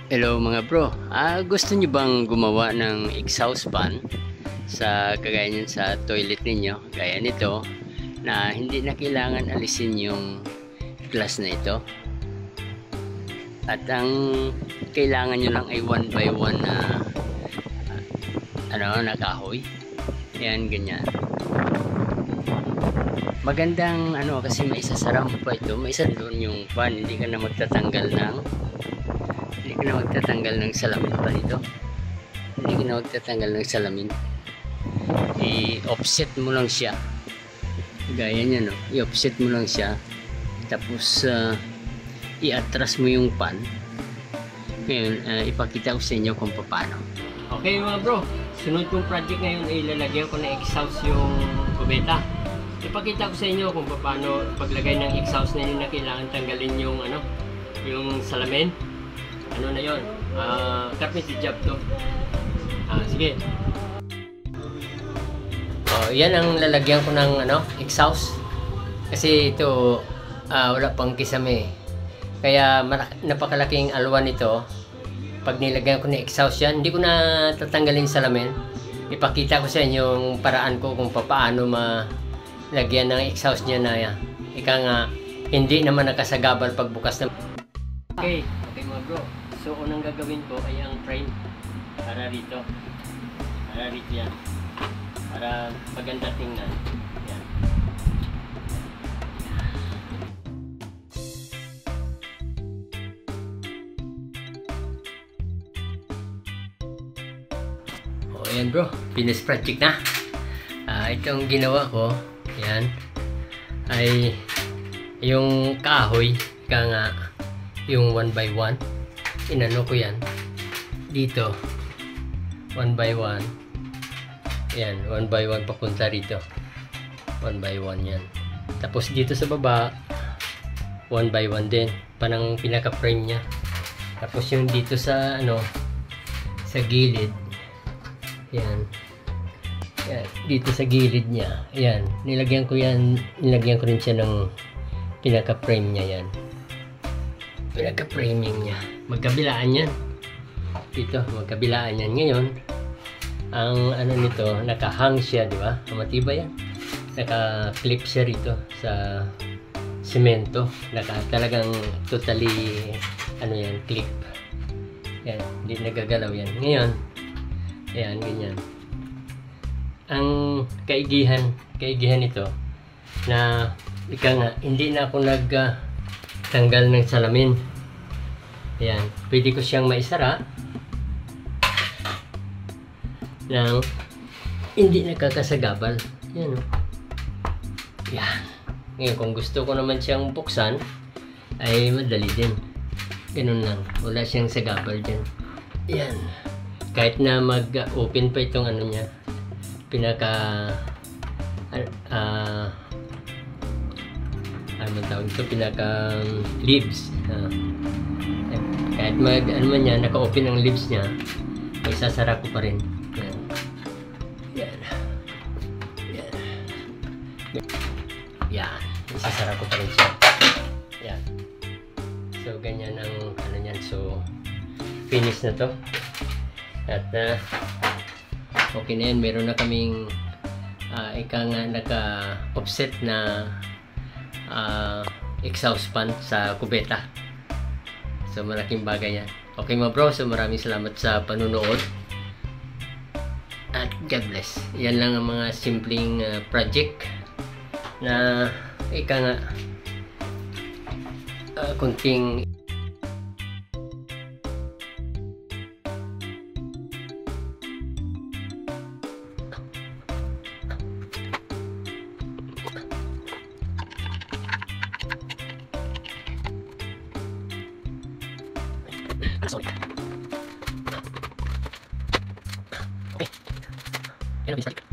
Hello mga bro, gusto nyo bang gumawa ng exhaust fan sa kagaya nyo sa toilet ninyo, gaya nito, na hindi na kailangan alisin yung glass na ito, at ang kailangan nyo lang ay 1 by 1 na kahoy. Ayan, ganyan. Magandang kasi may isasara mo pa ito, may isa doon yung fan, hindi ka na magtatanggal ng salamin pa nito. Hindi ka na magtatanggal ng salamin. I-offset mo lang siya. Gaya niya, no? I-offset mo lang siya. Tapos, i-atras mo yung pan. Ngayon, ipakita ko sa inyo kung paano. Okay mga bro, sunod kong project ngayon ay lalagyan ko na exhaust yung kubeta. Ipakita ko sa inyo kung paano paglagay ng exhaust na yun na kailangan tanggalin yung yung salamin. Ano na yun? Carpentry job to. Sige. Yan ang lalagyan ko ng exhaust. Kasi ito wala pang kisame. Kaya napakalaking alwan nito. Pag nilagyan ko ng exhaust yan, hindi ko na tatanggalin salamin. Ipakita ko sa inyo yung paraan ko kung paano malagyan ng exhaust niya na yan. Ika nga, hindi naman nakasagabal pagbukas ng... Okay mga bro. So, unang gagawin ko ay ang frame para rito. Para rito yan. Para maganda tingnan. Yan. Ayan bro. Finish project na. Itong ginawa ko, yan, ay yung kahoy, nga yung 1 by 1. Inano ko yan dito 1 by 1. Yan, 1 by 1 papunta rito. 1 by 1 yan. Tapos dito sa baba 1 by 1 din, panang pinaka frame nya. Tapos yung dito sa sa gilid, yan, dito sa gilid nya, yan, nilagyan ko rin siya ng pinaka frame nya. Yan, pinaka-framing niya. Magkabilaan yan. Dito, magkabilaan yan. Ngayon, ang nito, nakahang siya, di ba? Matibay yan. Naka-clip siya rito sa semento. Talagang totally, yan, clip. Yan, hindi nagagalaw yan. Ngayon, ayan, ganyan. Ang kaigihan ito, na, hindi na ako tanggal ng salamin. Ayan, pwede ko siyang maisara nang hindi nakakasagabal. Ayan, Yan. Ngayon, kung gusto ko naman siyang buksan, ay madali din. Ganun lang. Wala siyang sagabal dyan. Ayan. Kahit na mag-open pa itong niya, pinaka tawag ito, pinaka leaves. Kahit man yan, naka-open ang leaves niya, ay sasara ko pa rin. Yan, isasara ko pa rin siya. Yan. So ganyan ang niyan. So finish na to. At okay na yan. Meron na kaming naka-offset na exhaust fan sa kubeta. So malaking bagay yan. Okay mga bro, so maraming salamat sa panunood at God bless. Yan lang ang mga simpleng project na kunting sorry. Okay. Yan ang